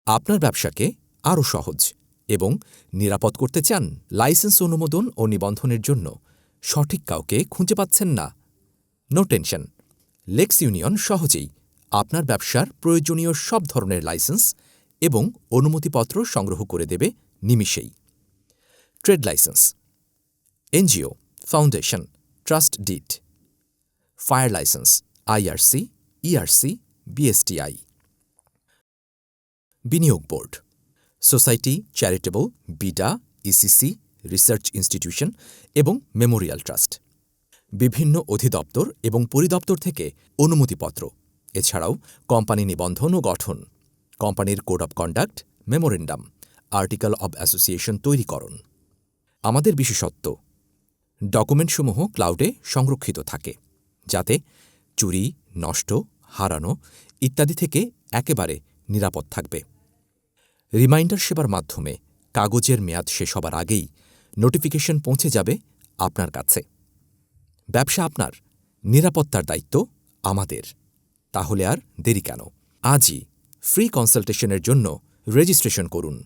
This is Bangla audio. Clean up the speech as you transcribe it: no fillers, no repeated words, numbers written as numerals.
আপনার ব্যবসাকে আরও সহজ এবং নিরাপদ করতে চান? লাইসেন্স অনুমোদন ও নিবন্ধনের জন্য সঠিক কাউকে খুঁজে পাচ্ছেন না? নো টেনশন, লেক্স ইউনিয়ন সহজেই আপনার ব্যবসার প্রয়োজনীয় সব ধরনের লাইসেন্স এবং অনুমতিপত্র সংগ্রহ করে দেবে নিমিষেই। Trade licence, NGO, foundation, trust deed, fire licence, IRC, ERC, BSTI, বিনিয়োগ board, society, charitable, BIDA, ECC, research institution এবং মেমোরিয়াল ট্রাস্ট, বিভিন্ন অধিদপ্তর এবং পরিদপ্তর থেকে অনুমতিপত্র, এছাড়াও কোম্পানি নিবন্ধন ও গঠন, কোম্পানির code of conduct, memorandum, article of association তৈরিকরণ। আমাদের বিশেষত্ব, ডকুমেন্টসমূহ ক্লাউডে সংরক্ষিত থাকে যাতে চুরি, নষ্ট, হারানো ইত্যাদি থেকে একেবারে নিরাপদ থাকবে। রিমাইন্ডার সেবার মাধ্যমে কাগজের মেয়াদ শেষ হবার আগেই নোটিফিকেশন পৌঁছে যাবে আপনার কাছে। ব্যবসা আপনার, নিরাপত্তার দায়িত্ব আমাদের। তাহলে আর দেরি কেন? আজই ফ্রি কনসালটেশনের জন্য রেজিস্ট্রেশন করুন।